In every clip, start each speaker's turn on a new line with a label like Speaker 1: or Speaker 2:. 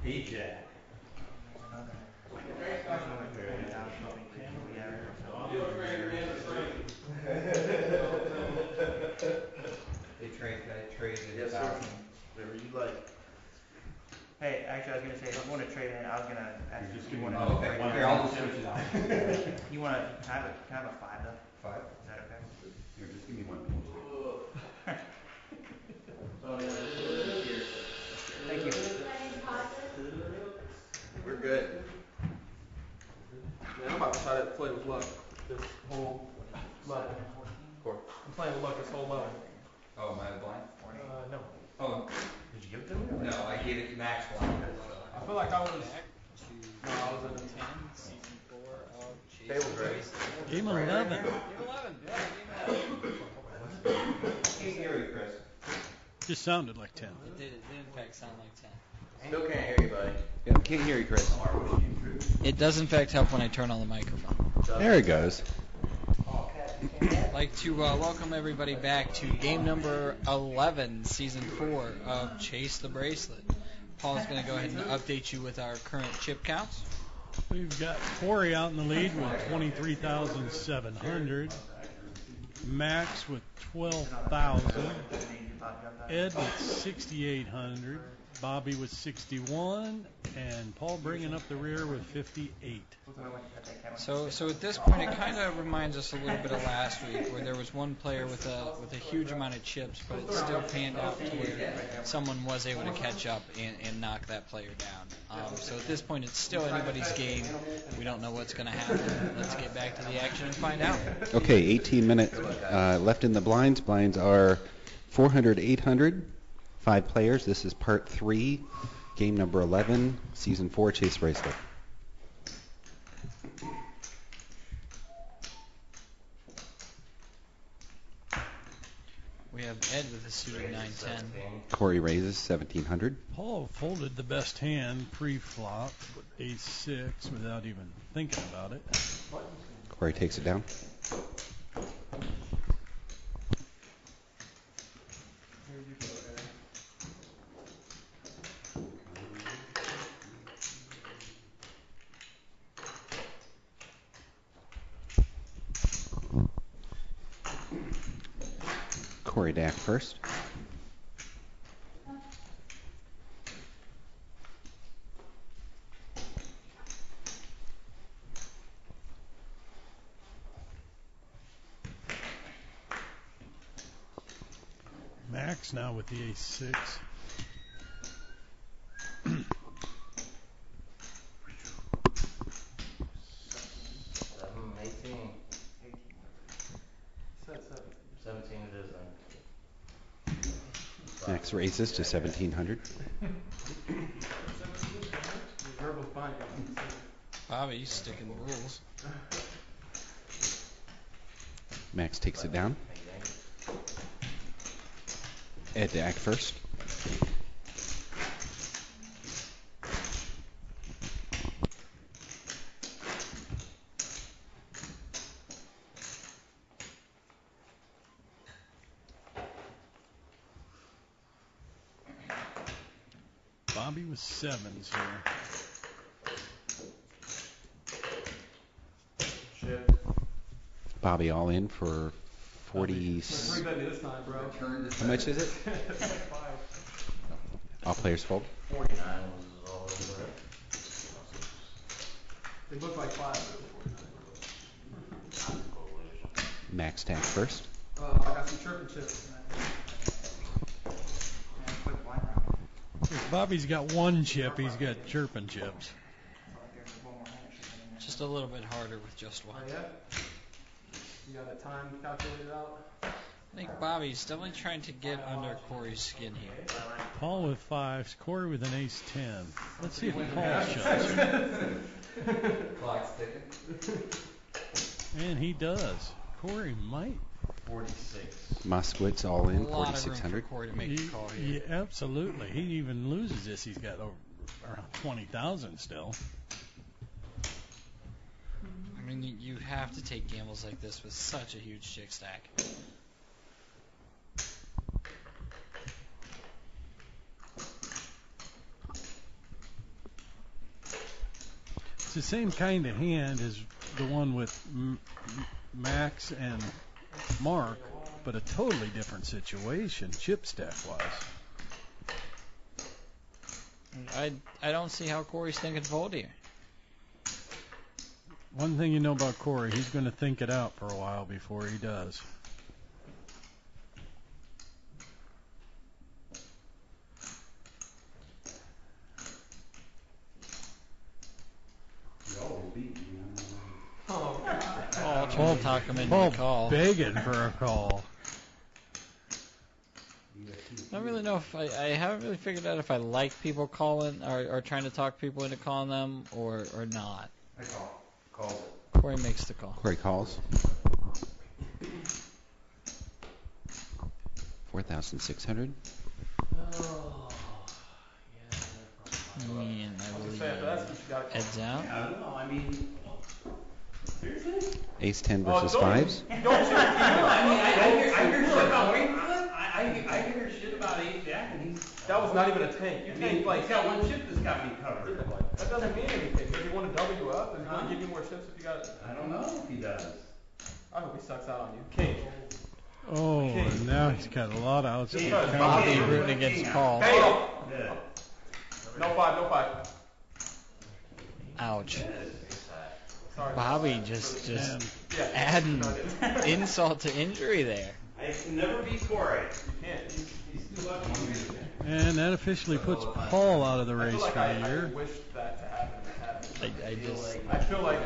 Speaker 1: Jack.
Speaker 2: They traded
Speaker 3: Yes, sir.
Speaker 2: 1,000.
Speaker 3: Whatever you like.
Speaker 4: Hey, actually, I was gonna say, if you want to trade in, I was gonna ask
Speaker 1: You're just
Speaker 4: you
Speaker 1: giving
Speaker 4: want
Speaker 1: me
Speaker 4: to.
Speaker 2: Oh, okay. Here, I'll just switch it out.
Speaker 4: You want to have a 5 though?
Speaker 2: 5.
Speaker 4: Is that okay?
Speaker 1: Here, just give me one pinch.
Speaker 4: Thank you.
Speaker 3: We're good.
Speaker 5: Man, I'm about to try to play with luck this whole level.
Speaker 2: Core.
Speaker 5: I'm playing with luck this whole level.
Speaker 2: Oh, am I blind?
Speaker 5: No.
Speaker 2: Oh,
Speaker 4: Did you give it to me?
Speaker 2: no, I gave it Max blind.
Speaker 5: I feel like I was.
Speaker 6: No, I was in 10, season 4 of Chase.
Speaker 3: Table's ready.
Speaker 7: Game 11.
Speaker 6: Game 11, yeah, game 11.
Speaker 2: Can't hear you, Chris.
Speaker 7: Just sounded like 10.
Speaker 6: It did in fact sound like 10.
Speaker 3: Still can't hear you, buddy.
Speaker 2: Yeah, can't hear you, Chris.
Speaker 6: It does in fact help when I turn on the microphone.
Speaker 7: There it goes.
Speaker 6: I'd like to welcome everybody back to game number 11, season 4 of Chase the Bracelet. Paul's going to go ahead and update you with our current chip counts.
Speaker 7: We've got Corey out in the lead with 23,700. Max with 12,000. Ed with 6,800. Bobby with 61. And Paul bringing up the rear with 58.
Speaker 6: So at this point, it kind of reminds us a little bit of last week, where there was one player with a huge amount of chips, but it still panned out to where someone was able to catch up and knock that player down. So at this point, it's still anybody's game. We don't know what's going to happen. Let's get back to the action and find out.
Speaker 8: Okay, 18 minutes left in the blinds. Blinds are 400, 800, 5 players. This is part 3, game number 11, season 4, Chase Bracelet.
Speaker 6: We have Ed with a suited 9-10.
Speaker 8: Corey raises 1,700.
Speaker 7: Paul folded the best hand pre-flop with ace-6 without even thinking about it.
Speaker 8: Corey takes it down. Corey Dack first.
Speaker 7: Max now with the ace-6. Max raises to 1,700.
Speaker 6: Bobby's sticking the rules.
Speaker 8: Max takes it down. Ed to act first.
Speaker 7: Bobby with 7s here.
Speaker 8: Bobby all in for 40.
Speaker 5: This time, bro.
Speaker 8: How much is it? All players fold.
Speaker 3: 49 was all over it.
Speaker 5: They look like 5.
Speaker 8: Max tack first.
Speaker 5: I got some chirping chips.
Speaker 7: If Bobby's got 1 chip, he's got chirping chips.
Speaker 6: Just a little bit harder with just 1.
Speaker 5: Oh, yeah? You got a time calculated out?
Speaker 6: I think Bobby's definitely trying to get under Corey's skin here.
Speaker 7: Paul with 5s, Corey with an ace-10. Let's see if Paul shows it.
Speaker 2: Clock's ticking.
Speaker 7: And he does. Corey might.
Speaker 3: 46.
Speaker 8: Moskowitz all in,
Speaker 6: A lot of room for
Speaker 8: 4,600.
Speaker 6: Corey to make a call here.
Speaker 7: Yeah, absolutely. He even loses this. He's got around 20,000 still.
Speaker 6: I mean, you have to take gambles like this with such a huge chick stack.
Speaker 7: the same kind of hand as the one with Max and Mark, but a totally different situation, chip stack wise.
Speaker 6: I don't see how Corey's thinking fold here.
Speaker 7: One thing you know about Corey, he's going to think it out for a while before he does.
Speaker 5: Oh, God.
Speaker 6: Paul trying to talk him into
Speaker 7: Paul
Speaker 6: the call.
Speaker 7: begging for a call.
Speaker 6: I don't really know if I haven't really figured out if I like people calling or trying to talk people into calling them or not.
Speaker 2: I called it.
Speaker 6: Corey makes the call.
Speaker 8: Corey calls. 4,600.
Speaker 5: Oh, yeah.
Speaker 6: And I
Speaker 5: I was
Speaker 6: believe
Speaker 5: gonna say, that's what you gotta call.
Speaker 6: heads out.
Speaker 2: I don't know. I mean, seriously?
Speaker 8: Ace 10
Speaker 5: Oh,
Speaker 8: versus
Speaker 5: don't-
Speaker 8: fives.
Speaker 5: Don't you?
Speaker 2: I hear shit about I hear shit about Ace Jack, and he's.
Speaker 5: That was not even a tank. You
Speaker 2: I mean,
Speaker 5: tanked like
Speaker 2: he's got one chip that's got me covered.
Speaker 5: That doesn't mean anything. Does he want to double you up? Does he want to give you more chips if you got it?
Speaker 2: I don't know if he does.
Speaker 5: I hope he sucks out on you. King.
Speaker 7: Oh, and now he's got a lot of outs.
Speaker 5: Just
Speaker 7: Count.
Speaker 5: because
Speaker 6: Bobby rooting against Paul.
Speaker 5: Hey!
Speaker 2: Yeah.
Speaker 5: No five, no five.
Speaker 6: Ouch.
Speaker 5: Sorry.
Speaker 6: Bobby just
Speaker 7: And
Speaker 5: Yeah.
Speaker 6: adding insult to injury there.
Speaker 2: I can never beat Corey.
Speaker 5: You can't.
Speaker 2: He's too lucky.
Speaker 7: And that officially puts Paul out of the
Speaker 5: I
Speaker 7: race
Speaker 5: feel like
Speaker 7: for
Speaker 5: I
Speaker 7: a year.
Speaker 5: wish that to happen.
Speaker 6: I just
Speaker 5: I feel like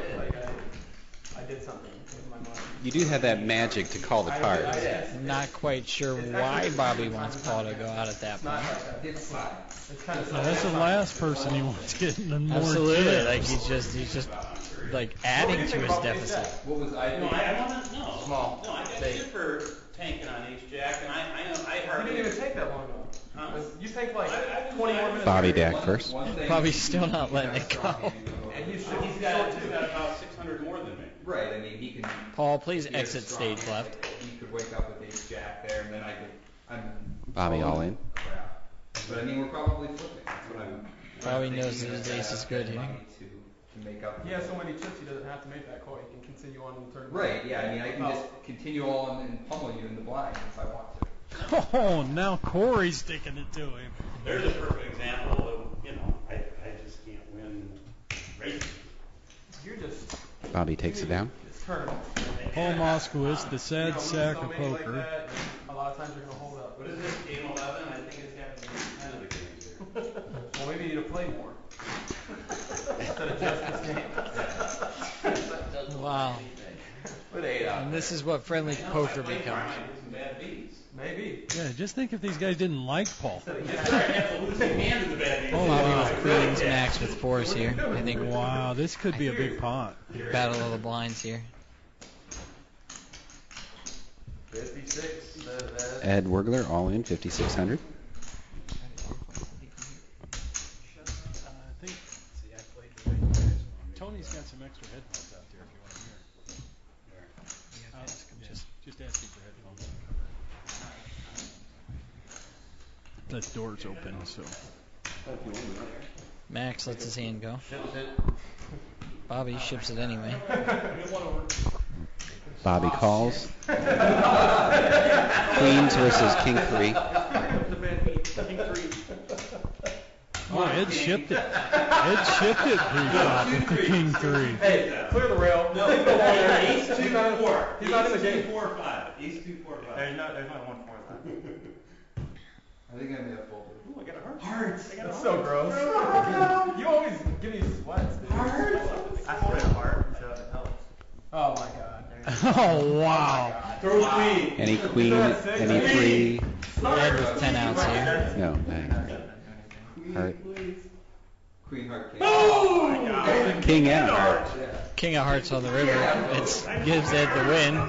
Speaker 5: I did something with my money.
Speaker 8: You do have that magic to call the cards.
Speaker 6: I'm not quite sure why Bobby wants Paul to go out at that
Speaker 5: It's not
Speaker 6: point.
Speaker 5: like that.
Speaker 2: It's fine.
Speaker 5: It's kind of
Speaker 7: Now, that's the last person he wants getting the more
Speaker 6: Absolutely,
Speaker 7: chips.
Speaker 6: like he's just like adding to his deficit.
Speaker 2: What was I?
Speaker 1: No, I want to know.
Speaker 2: Small.
Speaker 1: No, I got shit for tanking on Ace Jack, and I
Speaker 5: You
Speaker 1: hardly.
Speaker 5: didn't even take that long though.
Speaker 1: Huh?
Speaker 5: You take like 20 more minutes.
Speaker 8: Bobby Dak first.
Speaker 6: Probably still not letting it go.
Speaker 5: And he's
Speaker 1: He's
Speaker 5: short
Speaker 1: got
Speaker 5: too.
Speaker 1: about 600 more than me.
Speaker 2: Right. I mean, he can.
Speaker 6: Paul, please
Speaker 2: he has
Speaker 6: exit
Speaker 2: strong
Speaker 6: stage
Speaker 2: hand.
Speaker 6: left.
Speaker 2: He could wake up with Ace Jack there, and then I'm.
Speaker 8: Bobby all in.
Speaker 2: Crap. But I mean, we're probably flipping. That's what I'm.
Speaker 6: Probably
Speaker 2: thinking
Speaker 6: knows that his
Speaker 2: that
Speaker 6: ace is good here.
Speaker 2: money to make up.
Speaker 5: He has so many chips he doesn't have to make that call. He can continue on in the tournament.
Speaker 2: Right. Yeah. I mean, I can just continue on and pummel you in the blind if I want to.
Speaker 7: Oh, now Corey's sticking it to him.
Speaker 1: There's a perfect example of, I just can't win races.
Speaker 5: You're just
Speaker 8: Bobby takes it down.
Speaker 5: it's tournament.
Speaker 7: Paul Moskowitz, the
Speaker 5: You
Speaker 7: sad
Speaker 5: know,
Speaker 7: sack
Speaker 5: so
Speaker 7: of
Speaker 5: many like
Speaker 7: poker.
Speaker 5: that, a lot of times you're gonna hold up.
Speaker 1: What is this, game 11? I think it's happening in 10 of the games here.
Speaker 5: Well, maybe you need to play more instead of just this game.
Speaker 6: Wow.
Speaker 2: With 8 out.
Speaker 6: And this is what friendly poker becomes.
Speaker 1: Some bad beats.
Speaker 5: Maybe.
Speaker 7: Yeah, just think if these guys didn't like Paul.
Speaker 1: I have to lose the hand in the bad beats.
Speaker 7: Oh,
Speaker 6: Bobby
Speaker 7: wow.
Speaker 6: with queens, Max with fours here. I think
Speaker 7: Wow, this could be a big pot.
Speaker 6: battle of the blinds here.
Speaker 5: 56.
Speaker 8: Ed Wergler all in 5,600.
Speaker 7: I think Tony's got some extra headphones out there if you want to hear. Just ask him for headphones. The door's open, so.
Speaker 6: Max lets his hand go. Bobby ships it anyway.
Speaker 8: Bobby calls. Queens versus King 3.
Speaker 7: Oh, Ed shipped it. Ed shipped it pre-flop with the King 3.
Speaker 5: Hey, clear the rail.
Speaker 1: No, Ace 2
Speaker 5: He's not-
Speaker 1: 4.
Speaker 5: he's not in the game.
Speaker 1: 4 5. Ace 2 4 5.
Speaker 4: There's only one four left.
Speaker 2: I think I may have folded.
Speaker 5: Ooh, I got a heart. That's so gross. You always give me sweats. Dude.
Speaker 4: I put it apart, so it helps.
Speaker 5: Oh my god.
Speaker 7: Oh, wow.
Speaker 1: Throw queen.
Speaker 8: Any queen, any three.
Speaker 6: Ed with 10 outs here.
Speaker 8: No, bang. Heart.
Speaker 2: Queen heart king.
Speaker 8: King and heart.
Speaker 6: King of hearts on the river. It gives Ed the win.
Speaker 1: Oh,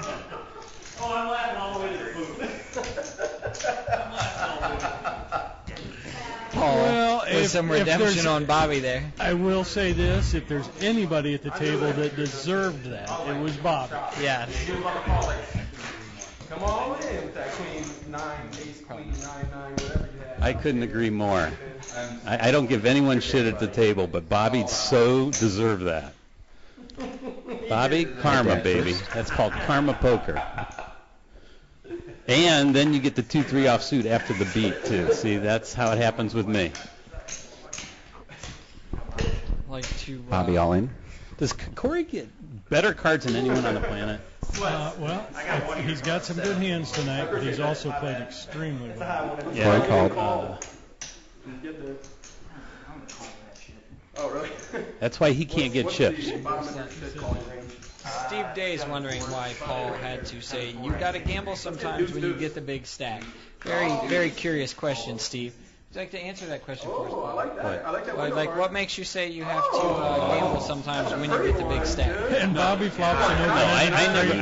Speaker 1: I'm laughing all the way to the food. I'm laughing all the way to the food.
Speaker 6: Paul
Speaker 7: Well,
Speaker 6: with
Speaker 7: if-
Speaker 6: some
Speaker 7: if
Speaker 6: redemption
Speaker 7: there's-
Speaker 6: on Bobby there.
Speaker 7: I will say this, if there's anybody at the table that deserved that, it was Bobby.
Speaker 6: Yeah.
Speaker 5: He was about to call it. Come on in. in with that queen, 9, ace, queen, 9, 9, whatever you had.
Speaker 9: I couldn't agree more. I don't give anyone shit at the table, but Bobby so deserved that. Bobby, karma, baby. That's called karma poker. And then you get the 2-3 offsuit after the beat, too. See, that's how it happens with me.
Speaker 6: Like to
Speaker 8: Bobby all in.
Speaker 9: Does Corey get better cards than anyone on the planet?
Speaker 7: Well, he's got some good hands tonight, but he's also played extremely well.
Speaker 8: Corey called.
Speaker 5: Oh, really?
Speaker 9: That's why he can't get chips.
Speaker 6: Steve Day is wondering why Paul had to say, you got to gamble sometimes when you get the big stack. Very curious question, Steve. Would you like to answer that question for us, Paul?
Speaker 5: I like that. I like that.
Speaker 6: Like, what makes you say you have to gamble sometimes when you get the big stack?
Speaker 7: And Bobby flops an
Speaker 9: No,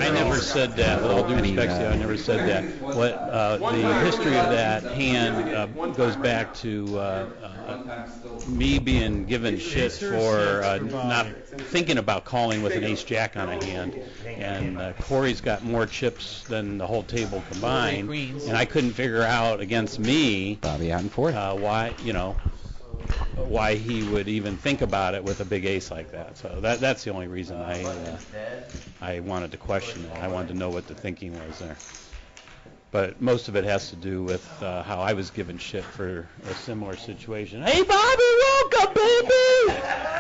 Speaker 9: I never said that. With all due respect to you, I never said that. What the history of that hand goes back to me being given shit for not thinking about calling with an ace-jack on a hand. And Corey's got more chips than the whole table combined. And I couldn't figure out against me
Speaker 8: Bobby out in fourth.
Speaker 9: why he would even think about it with a big ace like that. So that's the only reason I wanted to question it. I wanted to know what the thinking was there. But most of it has to do with how I was given shit for a similar situation. Hey, Bobby, welcome, baby!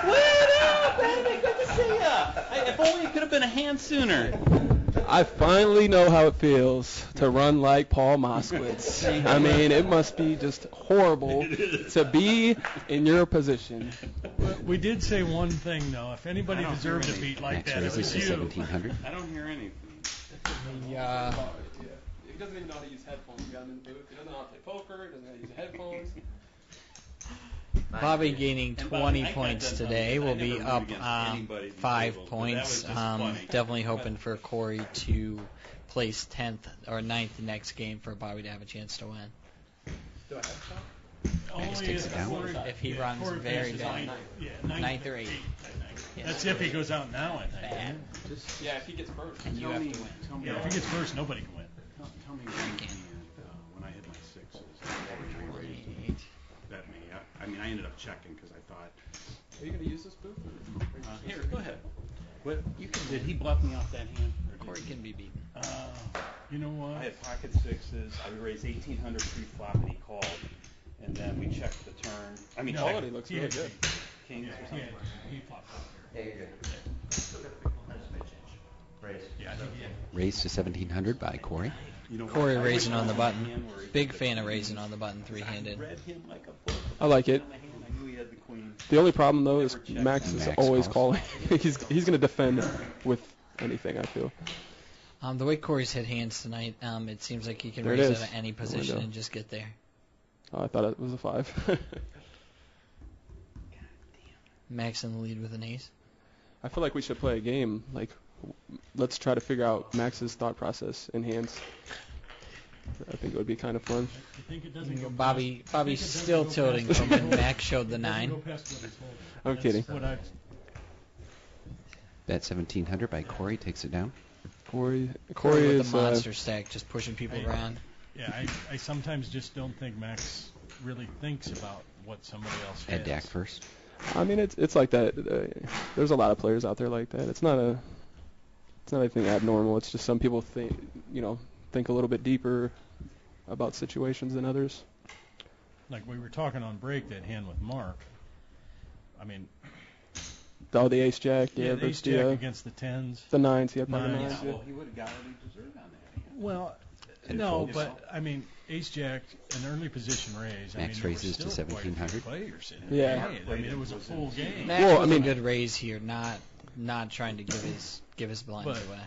Speaker 9: What up, baby? Good to see ya. If only it could have been a hand sooner.
Speaker 10: I finally know how it feels to run like Paul Moskowitz. I mean, it must be just horrible to be in your position.
Speaker 7: We did say one thing, though. If anybody deserved a beat like
Speaker 8: Max
Speaker 7: that, it
Speaker 8: raises
Speaker 7: was
Speaker 8: to
Speaker 7: you.
Speaker 8: 1700.
Speaker 9: I don't hear anything.
Speaker 10: He doesn't even know how to use headphones. He doesn't know how to play poker. He doesn't know how to use headphones.
Speaker 6: Bobby gaining 20 points today will be up 5 points. Definitely hoping for Corey to place 10th or 9th the next game for Bobby to have a chance to win.
Speaker 8: Max takes it down.
Speaker 6: If he runs very bad. 9th or 8th.
Speaker 7: That's if he goes out now, I think.
Speaker 6: Bad.
Speaker 10: Yeah, if he gets first.
Speaker 6: And you have to win.
Speaker 7: Yeah, if he gets first, nobody can win.
Speaker 9: Tell me when I hit my sixes. That may. I mean, I ended up checking because I thought.
Speaker 10: Are you going to use this booth?
Speaker 9: Here, go ahead. What? Did he bluff me off that hand?
Speaker 6: Corey can be beaten.
Speaker 7: You know what?
Speaker 1: I had pocket sixes. I raised 1,800 pre-flop, and he called. And then we checked the turn. I mean,
Speaker 10: Quality looks really good.
Speaker 1: kings or something.
Speaker 7: He flopped.
Speaker 3: Yeah, you're good.
Speaker 8: Raised to 1700 by Corey.
Speaker 6: Corey raising on the button. Big fan of raising on the button three-handed.
Speaker 10: I like it. The only problem, though, is Max is
Speaker 8: Max
Speaker 10: always
Speaker 8: calls.
Speaker 10: calling. He's going to defend with anything, I feel.
Speaker 6: The way Corey's hit hands tonight, it seems like he can
Speaker 10: There it
Speaker 6: raise
Speaker 10: is.
Speaker 6: out of any position and just get there.
Speaker 10: Oh, I thought it was a 5.
Speaker 6: Max in the lead with an ace.
Speaker 10: I feel like we should play a game. Like, let's try to figure out Max's thought process in hands. I think it would be kind of fun.
Speaker 7: I think it doesn't go
Speaker 6: Bobby's
Speaker 7: past- I think it
Speaker 6: still
Speaker 7: doesn't go
Speaker 6: tilting
Speaker 7: past-
Speaker 6: from when Max showed the
Speaker 7: it doesn't
Speaker 6: 9.
Speaker 7: go past what he's holding.
Speaker 10: I'm
Speaker 7: That's
Speaker 10: kidding.
Speaker 7: what I've-
Speaker 8: Bet 1700 by Corey takes it down.
Speaker 10: Corey
Speaker 6: Corey with
Speaker 10: is
Speaker 6: the monster stack, just pushing people
Speaker 7: Hey.
Speaker 6: around.
Speaker 7: Yeah, I sometimes just don't think Max really thinks about what somebody else
Speaker 8: Ed
Speaker 7: has.
Speaker 8: Dak first.
Speaker 10: I mean, it's like that. There's a lot of players out there like that. It's not anything abnormal. It's just some people think a little bit deeper about situations than others.
Speaker 7: Like we were talking on break, that hand with Mark. I mean,
Speaker 10: Oh, the ace jack,
Speaker 7: yeah,
Speaker 10: but
Speaker 7: ace jack against the 10s.
Speaker 10: the 9s. He had part of
Speaker 7: Nines.
Speaker 10: 9s. Yeah.
Speaker 9: He would have got what he deserved on that hand.
Speaker 7: Well,
Speaker 8: And
Speaker 7: no,
Speaker 8: folds.
Speaker 7: but I mean, ace jack, an early position raise.
Speaker 8: Max
Speaker 7: I mean,
Speaker 8: raises to
Speaker 7: there were still quite a few
Speaker 8: 1700.
Speaker 7: players in
Speaker 10: Yeah.
Speaker 7: it. I mean, it was a full game.
Speaker 6: Max
Speaker 10: Well,
Speaker 6: with
Speaker 10: I
Speaker 6: a
Speaker 10: mean-
Speaker 6: good raise here, not trying to give his blinds
Speaker 7: But-
Speaker 6: away.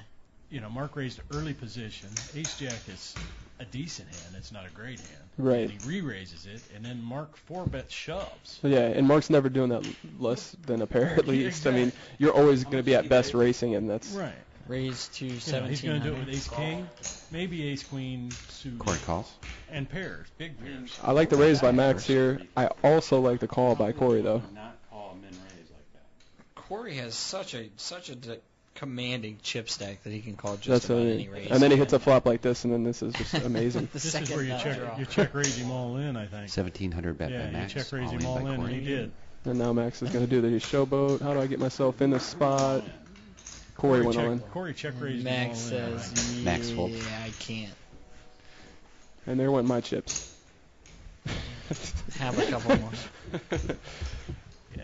Speaker 7: Mark raised early position. Ace jack is a decent hand. It's not a great hand.
Speaker 10: Right.
Speaker 7: And he re-raises it, and then Mark 4-bet shoves.
Speaker 10: Yeah, and Mark's never doing that less than a pair at least. I mean, you're always going to be at best racing, and that's
Speaker 7: Right.
Speaker 6: Raise to
Speaker 7: He's going to do it
Speaker 6: 1700.
Speaker 7: with ace king, maybe ace queen suited,
Speaker 8: Corey calls.
Speaker 7: and pairs, big pairs.
Speaker 10: I like the raise by Max here. I also like the call by Corey though.
Speaker 9: Not call him in raise like that.
Speaker 6: Corey has such a commanding chip stack that he can call just
Speaker 10: That's
Speaker 6: about
Speaker 10: what I
Speaker 6: any
Speaker 10: mean.
Speaker 6: race.
Speaker 10: And then he hits a flop like this, and then this is just amazing.
Speaker 6: The
Speaker 7: This is
Speaker 6: second
Speaker 7: where you
Speaker 6: nut draw.
Speaker 7: check raise him all in, I think.
Speaker 8: 1,700 bet by
Speaker 7: Yeah, you
Speaker 8: Max.
Speaker 7: check raise
Speaker 8: all
Speaker 7: him
Speaker 8: in
Speaker 7: all
Speaker 8: by
Speaker 7: in, and
Speaker 8: Corey.
Speaker 7: he did.
Speaker 10: And now Max is going to do the showboat. How do I get myself in this spot? Corey went all in.
Speaker 7: Corey check raised
Speaker 6: Max
Speaker 7: him all in. I
Speaker 6: says,
Speaker 7: think.
Speaker 8: Max fold.
Speaker 6: yeah, I can't.
Speaker 10: And there went my chips.
Speaker 6: Have a couple more.
Speaker 7: Yeah.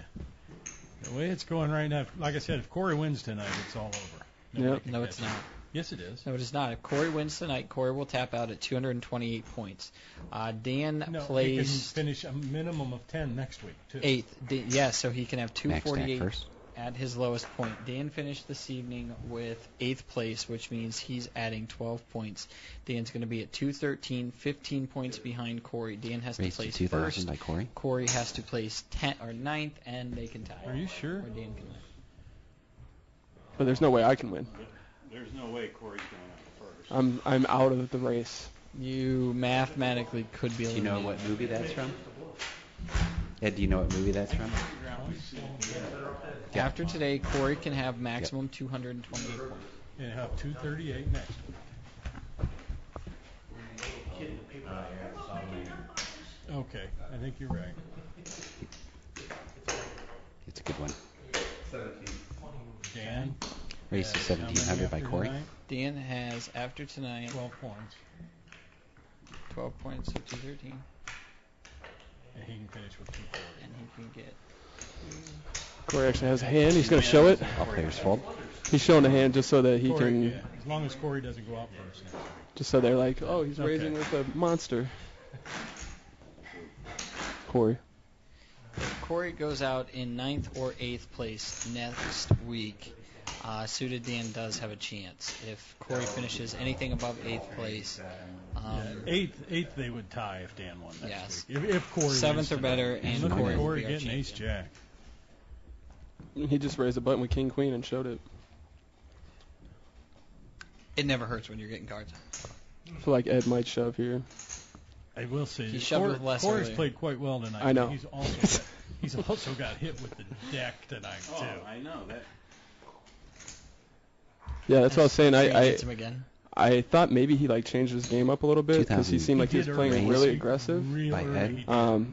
Speaker 7: The way it's going right now, like I said, if Corey wins tonight, it's all over. Nobody
Speaker 10: Yep.
Speaker 7: can
Speaker 6: No,
Speaker 7: catch
Speaker 6: it's
Speaker 7: him.
Speaker 6: not.
Speaker 7: Yes, it is.
Speaker 6: No, it is not. If Corey wins tonight, Corey will tap out at 228 points. Dan
Speaker 7: No, he can
Speaker 6: plays
Speaker 7: finish a minimum of 10 next week, too.
Speaker 6: 8th. Yeah, so he can have
Speaker 8: Max stack
Speaker 6: 248
Speaker 8: first.
Speaker 6: at his lowest point. Dan finished this evening with 8th place, which means he's adding 12 points. Dan's going to be at 213, 15 points behind Corey. Dan has
Speaker 8: Raised
Speaker 6: to
Speaker 8: to
Speaker 6: place
Speaker 8: 2,000
Speaker 6: first.
Speaker 8: by Corey.
Speaker 6: Corey has to place 10th or 9th, and they can tie.
Speaker 7: Are you sure?
Speaker 6: Or Dan can win.
Speaker 10: But there's no way I can win.
Speaker 1: There's no way Corey's going out first.
Speaker 10: I'm out of the race.
Speaker 6: You mathematically could be
Speaker 8: Do you know
Speaker 6: eliminated.
Speaker 8: what movie that's from? Ed, do you know what movie that's from? Yeah.
Speaker 6: After today, Corey can have maximum 228 points.
Speaker 7: And have 238 next week. Okay, I think you're right.
Speaker 8: It's a good one.
Speaker 7: Dan?
Speaker 8: Raised to
Speaker 7: how many
Speaker 8: 1,700 by
Speaker 7: after
Speaker 8: Corey.
Speaker 7: tonight?
Speaker 6: Dan has, after tonight,
Speaker 7: 12 points.
Speaker 6: 12 points, so 213.
Speaker 7: And he can finish with 240.
Speaker 6: And he can get.
Speaker 10: Corey actually has a hand. He's going to show it.
Speaker 8: All players fold.
Speaker 10: He's showing the hand just so that he
Speaker 7: Corey,
Speaker 10: can,
Speaker 7: yeah, as long as Corey doesn't go out first next week.
Speaker 10: just so they're like, oh, he's
Speaker 7: Okay.
Speaker 10: raising with a monster. Corey.
Speaker 6: Corey goes out in 9th or 8th place next week. Suited Dan does have a chance. If Corey finishes anything above 8th place,
Speaker 7: Eighth they would tie if Dan won next
Speaker 6: Yes.
Speaker 7: week. If Corey
Speaker 6: 7th
Speaker 7: wins
Speaker 6: or
Speaker 7: tonight.
Speaker 6: better, and
Speaker 7: Look
Speaker 6: Corey
Speaker 7: at
Speaker 6: will
Speaker 7: Corey
Speaker 6: be our
Speaker 7: getting ace
Speaker 6: champion.
Speaker 7: jack.
Speaker 10: He just raised a button with king queen and showed it.
Speaker 6: It never hurts when you're getting cards.
Speaker 10: I feel like Ed might shove here.
Speaker 7: I will say
Speaker 6: He
Speaker 7: that
Speaker 6: shoved with less
Speaker 7: Corey's
Speaker 6: earlier.
Speaker 7: played quite well tonight.
Speaker 10: I know.
Speaker 7: But he's also got hit with the deck tonight too.
Speaker 1: Oh, I know that.
Speaker 10: Yeah, that's what I was saying.
Speaker 6: So he
Speaker 10: I
Speaker 6: hits him again.
Speaker 10: I thought maybe he like changed his game up a little bit because he
Speaker 8: 2000.
Speaker 10: seemed like he was
Speaker 7: did
Speaker 10: playing
Speaker 7: early.
Speaker 10: really aggressive.
Speaker 7: Real
Speaker 8: By
Speaker 7: early
Speaker 8: Ed.
Speaker 7: he did.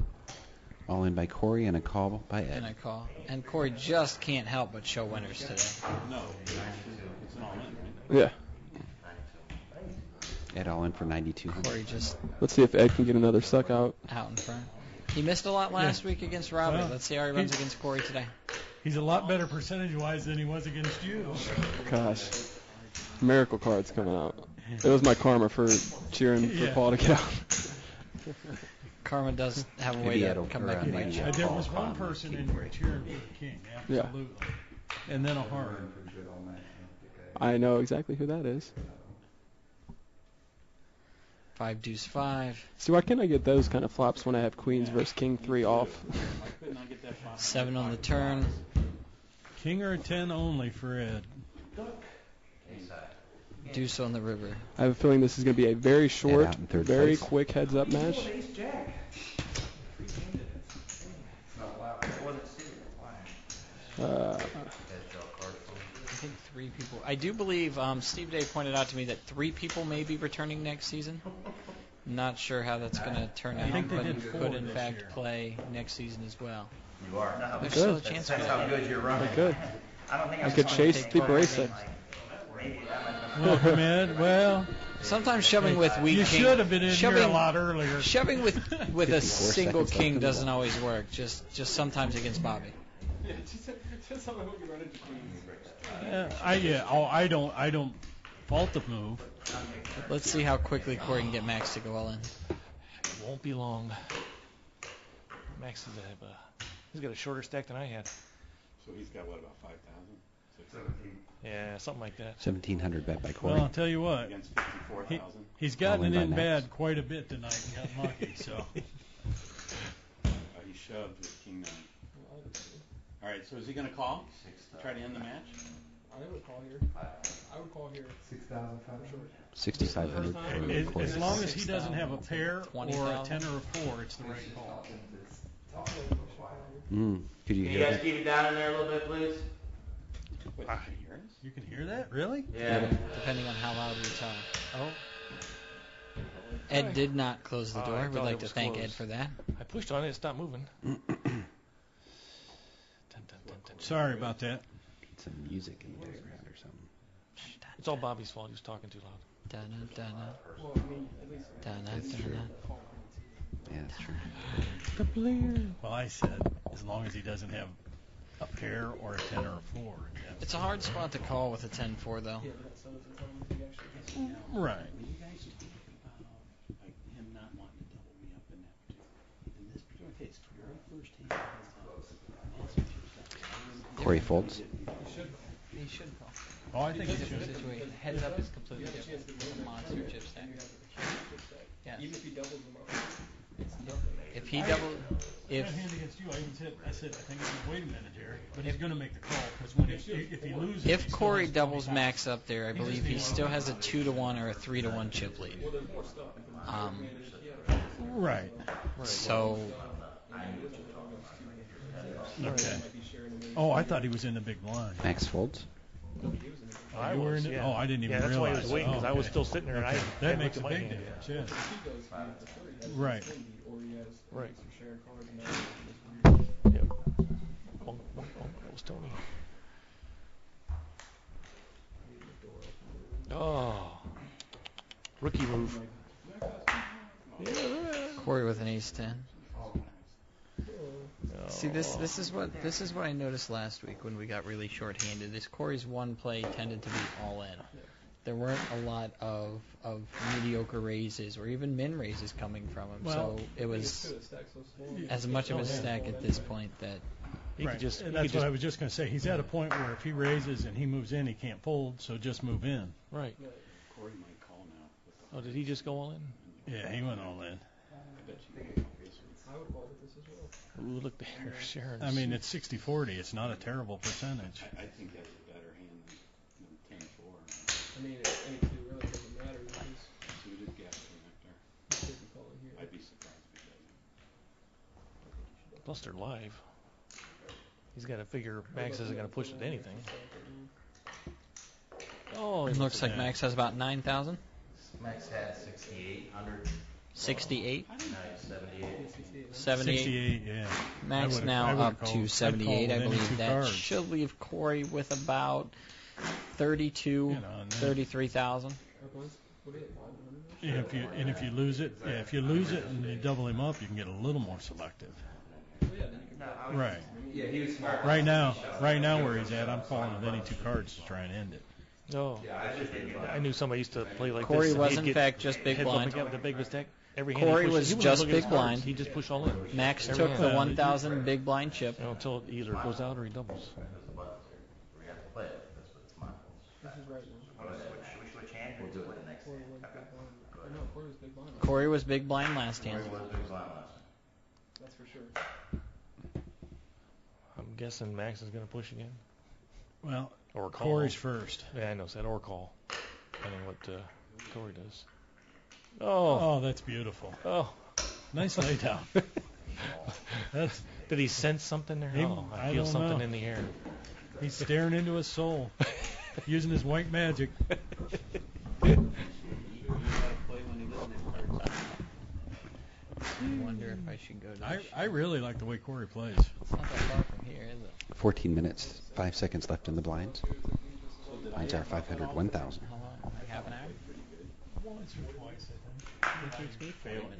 Speaker 8: All in by Corey and a call by
Speaker 6: And I
Speaker 8: Ed.
Speaker 6: call. And Corey just can't help but show winners today.
Speaker 1: No, it's an all-in, right?
Speaker 10: Yeah.
Speaker 8: Ed all in for 9,200.
Speaker 6: Corey just
Speaker 10: Let's see if Ed can get another suck out.
Speaker 6: out in front. He missed a lot last week against Robert.
Speaker 7: Well,
Speaker 6: Let's see how he runs against Corey today.
Speaker 7: He's a lot better percentage-wise than he was against you.
Speaker 10: Gosh. Miracle cards coming out. It was my karma for cheering for
Speaker 7: Yeah.
Speaker 10: Paul to get out.
Speaker 6: Karma does have a way
Speaker 8: Maybe
Speaker 6: to
Speaker 8: Ed'll
Speaker 6: come back and
Speaker 8: maybe
Speaker 6: bite you.
Speaker 8: I'll
Speaker 7: There
Speaker 8: call
Speaker 7: was one
Speaker 8: Conley,
Speaker 7: person
Speaker 8: King
Speaker 7: in
Speaker 8: Corey.
Speaker 7: cheering for the king,
Speaker 10: Yeah.
Speaker 7: absolutely. And then a heart.
Speaker 10: I know exactly who that is.
Speaker 6: 5 deuce 5.
Speaker 10: See, why can't I get those kind of flops when I have queens versus king 3 off?
Speaker 1: Why couldn't I get that flop?
Speaker 6: 7 on the turn.
Speaker 7: King or a 10 only for Ed.
Speaker 6: Deuce on the river.
Speaker 10: I have a feeling this is going to be a very short,
Speaker 8: out in third
Speaker 10: very
Speaker 8: place.
Speaker 10: quick heads-up match.
Speaker 6: I think 3 people. I do believe Steve Day pointed out to me that 3 people may be returning next season. Not sure how that's going to turn out,
Speaker 7: think they
Speaker 6: but
Speaker 7: did
Speaker 6: he
Speaker 7: 4
Speaker 6: could in
Speaker 7: this
Speaker 6: fact
Speaker 7: year.
Speaker 6: play next season as well.
Speaker 3: You are.
Speaker 6: There's
Speaker 10: Good.
Speaker 6: still a chance for
Speaker 3: That's how
Speaker 6: that.
Speaker 3: good you're running.
Speaker 10: I could. I could chase the bracelet.
Speaker 7: Welcome, Ed. Well,
Speaker 6: Sometimes shoving with weak
Speaker 7: you
Speaker 6: king.
Speaker 7: should have been in here a
Speaker 6: shoving-
Speaker 7: lot earlier.
Speaker 6: Shoving with a
Speaker 8: 54
Speaker 6: single
Speaker 8: seconds left
Speaker 6: king
Speaker 8: in the
Speaker 6: doesn't
Speaker 8: ball.
Speaker 6: always work. Just sometimes against Bobby.
Speaker 7: I don't fault the move.
Speaker 6: Let's see how quickly Corey can get Max to go all in.
Speaker 5: Won't be long. Max is he's got a shorter stack than I had.
Speaker 1: So he's got what, about 5,000?
Speaker 5: 17. Yeah, something like that.
Speaker 8: 1,700 bet by Corey.
Speaker 7: Well, I'll tell you what,
Speaker 1: Against 54,000?
Speaker 7: he's gotten
Speaker 8: All in
Speaker 7: it
Speaker 8: by
Speaker 7: in
Speaker 8: Max.
Speaker 7: bad quite a bit tonight and got lucky. So
Speaker 1: He shoved with king 9. All right, so is he going to call? Try to end the match?
Speaker 2: I would call here. I would call here.
Speaker 8: 6,500 for Corey.
Speaker 7: as long as he doesn't have a pair or a
Speaker 6: 20,000.
Speaker 7: 10 or a 4, it's the right call.
Speaker 8: Could you
Speaker 3: Can you
Speaker 8: hear
Speaker 3: guys
Speaker 8: that?
Speaker 3: keep it down in there a little bit, please?
Speaker 5: Wait,
Speaker 7: Ah,
Speaker 5: can you hear us?
Speaker 7: you can hear that? Really?
Speaker 3: Yeah.
Speaker 6: Depending on how loud we talk. Oh. Ed did not close the door.
Speaker 2: I
Speaker 6: We'd
Speaker 2: thought
Speaker 6: like
Speaker 2: it
Speaker 6: to
Speaker 2: was
Speaker 6: thank Ed
Speaker 2: closed.
Speaker 6: for that.
Speaker 2: I pushed on it, it stopped moving. Dun, dun, dun, dun.
Speaker 7: Sorry about that.
Speaker 8: Some music in the background or something.
Speaker 2: It's all Bobby's fault. He was talking too loud.
Speaker 6: Dun-dun, dun-dun.
Speaker 10: Well, I mean, at least
Speaker 6: Dun-dun,
Speaker 8: That's true.
Speaker 6: dun-dun.
Speaker 8: Yeah, that's true.
Speaker 7: The player. Well, I said as long as he doesn't have a pair or a 10 or a 4.
Speaker 6: It's a hard spot to call with a 10-4, though.
Speaker 10: yeah, that's so it's if you actually get
Speaker 7: Right.
Speaker 5: You guys talk about like him not wanting to double me up in that particular. In this particular case, the very first hand has massive.
Speaker 8: Corey folds.
Speaker 6: He should call.
Speaker 7: Oh, I think he
Speaker 6: Different
Speaker 7: should.
Speaker 6: situation. Heads up is completely different. It's a monster chip stack. Yes.
Speaker 10: even if he doubles them up.
Speaker 6: If he doubled, if
Speaker 7: That hand against you, I said, I think, wait a minute here, but he's going to make the call because when if he loses, he
Speaker 6: if
Speaker 7: still
Speaker 6: Corey
Speaker 7: has
Speaker 6: doubles
Speaker 7: 20.
Speaker 6: Max up there, I believe he still has a 2-1 or a 3-1 chip lead.
Speaker 7: Right.
Speaker 6: So
Speaker 7: Okay. Oh, I thought he was in the big blind.
Speaker 8: Max folds.
Speaker 2: I
Speaker 7: You were
Speaker 2: was,
Speaker 7: in it?
Speaker 2: yeah.
Speaker 7: Oh, I didn't even
Speaker 2: Yeah, that's why I
Speaker 7: realize.
Speaker 2: was waiting, because I was
Speaker 7: okay.
Speaker 2: still sitting there, and
Speaker 7: Okay.
Speaker 2: I
Speaker 7: That
Speaker 2: looked
Speaker 7: makes
Speaker 2: at
Speaker 7: a
Speaker 2: my
Speaker 7: big
Speaker 2: hand.
Speaker 7: difference. Yeah. Right.
Speaker 2: Right. Yep. Bonk, bonk, bonk. That was Tony. Oh. Rookie move.
Speaker 6: Corey with an ace-10. See, this is what I noticed last week when we got really short-handed. This Corey's one play tended to be all in. There weren't a lot of mediocre raises or even min raises coming from him.
Speaker 7: Well,
Speaker 6: so it was as much of a stack at this point that
Speaker 7: Right. And that's what I was just going to say. He's at a point where if he raises and he moves in, he can't fold, so just move in.
Speaker 2: Right.
Speaker 5: Corey might call now.
Speaker 2: Oh, did he just go all in?
Speaker 7: Yeah, he went all in.
Speaker 5: I bet you.
Speaker 10: I would call it this as well.
Speaker 2: Ooh, look there, Sharon.
Speaker 7: I mean, it's 60-40. It's not a terrible percentage.
Speaker 5: I think that's a better hand than 10-4.
Speaker 10: I mean, any two really doesn't matter. Because
Speaker 5: Suited gap connector.
Speaker 10: he could be calling here.
Speaker 5: I'd be surprised if he doesn't.
Speaker 2: Plus they're live. He's got to figure Max isn't going to push it to anything. Oh,
Speaker 6: it looks like Max has about 9,000.
Speaker 3: Max had 6,800.
Speaker 6: 68.
Speaker 3: Now he's 78.
Speaker 6: 78.
Speaker 7: 68, yeah.
Speaker 6: Max
Speaker 7: I
Speaker 6: now
Speaker 7: would've
Speaker 6: up
Speaker 7: called-
Speaker 6: to
Speaker 7: I'd
Speaker 6: 78. I
Speaker 7: call with any
Speaker 6: believe
Speaker 7: two
Speaker 6: that
Speaker 7: cards.
Speaker 6: should leave Corey with about 32,
Speaker 7: You know, and then-
Speaker 6: 33,000.
Speaker 7: If you lose it, yeah, if you lose it and you double him up, you can get a little more selective. Right.
Speaker 3: Yeah, he was smart.
Speaker 7: Right now where he's at, I'm calling with any two cards to try and end it.
Speaker 2: No. I knew somebody used to play like
Speaker 6: Corey
Speaker 2: this. and
Speaker 6: was
Speaker 2: he'd
Speaker 6: in
Speaker 2: get
Speaker 6: fact just big
Speaker 2: heads up
Speaker 6: blind.
Speaker 2: again with the big mistake. Every hand
Speaker 6: Corey
Speaker 2: he pushed,
Speaker 6: was
Speaker 2: he wouldn't
Speaker 6: just
Speaker 2: look at his
Speaker 6: big
Speaker 2: cards.
Speaker 6: blind.
Speaker 2: He just pushed all in.
Speaker 6: Max
Speaker 2: Every
Speaker 6: took
Speaker 2: hand.
Speaker 6: the 1,000 big blind chip.
Speaker 2: You know, until it either goes out or he doubles.
Speaker 3: We have to play it. That's what it's my fault.
Speaker 10: This is right now.
Speaker 3: We switch hand. We'll do it the next
Speaker 10: Corey
Speaker 3: hand.
Speaker 10: was big blind. Or no, Corey was big blind.
Speaker 6: Corey was big blind last
Speaker 3: Corey
Speaker 6: hand.
Speaker 3: was big blind last time.
Speaker 10: That's for sure.
Speaker 2: I'm guessing Max is going to push again.
Speaker 7: Well,
Speaker 2: Or call.
Speaker 7: Corey's first.
Speaker 2: Yeah, I know. Said or call. Depending what Corey does. Oh.
Speaker 7: Oh, that's beautiful.
Speaker 2: Oh.
Speaker 7: Nice lay down. That's
Speaker 2: Did he sense something there?
Speaker 7: He-
Speaker 2: Oh, I
Speaker 7: I
Speaker 2: feel
Speaker 7: don't
Speaker 2: something
Speaker 7: know.
Speaker 2: in the air.
Speaker 7: he's staring into his soul, using his white magic.
Speaker 6: I wonder if I should go to
Speaker 7: I really like the way Corey plays.
Speaker 6: It's not that far from here, is it?
Speaker 8: 14 minutes, 5 seconds left in the blinds. Blinds are 500, 1,000.
Speaker 6: How long? Like half an hour?
Speaker 7: Once or twice, I think.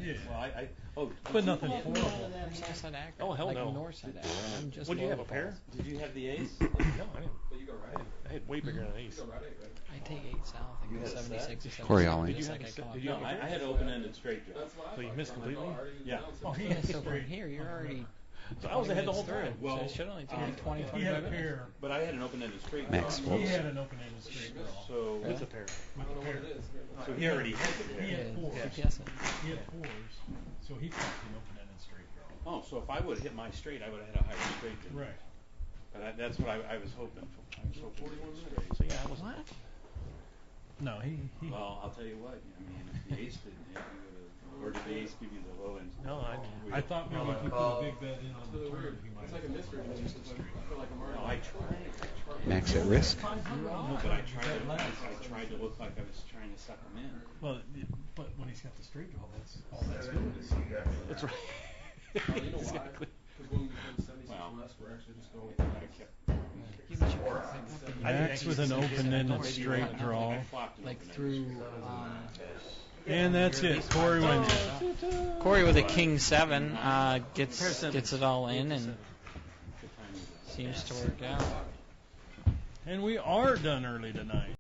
Speaker 7: Yeah.
Speaker 5: Well,
Speaker 7: But nothing horrible.
Speaker 6: I'm south side Akron.
Speaker 2: Oh, hell
Speaker 6: like
Speaker 2: no.
Speaker 6: north side Akron. I'm just
Speaker 2: Would you have a
Speaker 6: below
Speaker 2: pair?
Speaker 5: did you have the ace?
Speaker 2: No, I didn't. I had way bigger than an ace.
Speaker 6: I take 8 south and
Speaker 5: You
Speaker 6: go
Speaker 5: had a
Speaker 6: 76
Speaker 5: set?
Speaker 6: or 77.
Speaker 8: Corey all in.
Speaker 2: Did you
Speaker 6: Just
Speaker 2: have
Speaker 6: like
Speaker 2: a
Speaker 6: I
Speaker 2: set?
Speaker 6: come
Speaker 2: Did
Speaker 6: up.
Speaker 2: you
Speaker 5: No,
Speaker 2: have a
Speaker 5: I
Speaker 2: pair?
Speaker 5: had open-ended straight draw.
Speaker 2: So you missed completely?
Speaker 5: Yeah.
Speaker 7: Oh, he
Speaker 6: Yeah,
Speaker 7: had
Speaker 6: so from
Speaker 7: straight.
Speaker 6: here, you're already
Speaker 2: So I was ahead the whole
Speaker 6: through.
Speaker 2: time.
Speaker 6: So it should only take you 20,
Speaker 7: He had
Speaker 6: 25
Speaker 7: a
Speaker 6: minutes.
Speaker 7: pair.
Speaker 5: But I had an open-ended straight draw.
Speaker 8: Max
Speaker 7: He
Speaker 8: folds.
Speaker 7: had an open-ended straight draw.
Speaker 5: So,
Speaker 2: With a pair.
Speaker 7: With a pair.
Speaker 5: so he already had the
Speaker 7: He
Speaker 5: pair.
Speaker 7: had fours.
Speaker 6: Keep guessing.
Speaker 7: He had fours, so he fucked an open-ended straight draw.
Speaker 5: Oh, so if I would have hit my straight, I would have had a higher straight than
Speaker 7: Right.
Speaker 5: But that's what I was hoping for. I was hoping for a straight.
Speaker 2: So yeah, I was.
Speaker 6: What?
Speaker 7: No, he
Speaker 5: Well, I'll tell you what. I mean, if the ace didn't hit, you would have. Or did the ace give you the low end?
Speaker 2: No, I
Speaker 7: I thought maybe if we put a big bet in on the turn, he might.
Speaker 10: It's like a mystery to me, just because I feel like I'm
Speaker 5: No,
Speaker 10: already.
Speaker 5: I tried.
Speaker 8: Max at risk.
Speaker 5: No, but I tried to look like I was trying to suck him in.
Speaker 7: Well, but when he's got the straight draw, that's all that's good.
Speaker 5: That's right.
Speaker 10: Oh, you know why?
Speaker 5: Exactly.
Speaker 10: Because when we played 76
Speaker 5: Well,
Speaker 10: West, we're actually just going.
Speaker 5: I kept.
Speaker 7: Max with an open-ended straight draw.
Speaker 5: I flopped an
Speaker 6: Like
Speaker 5: open-ended
Speaker 6: through.
Speaker 7: And that's it. Corey wins.
Speaker 6: Corey with a king 7 gets it all in and seems to work out.
Speaker 7: And we are done early tonight.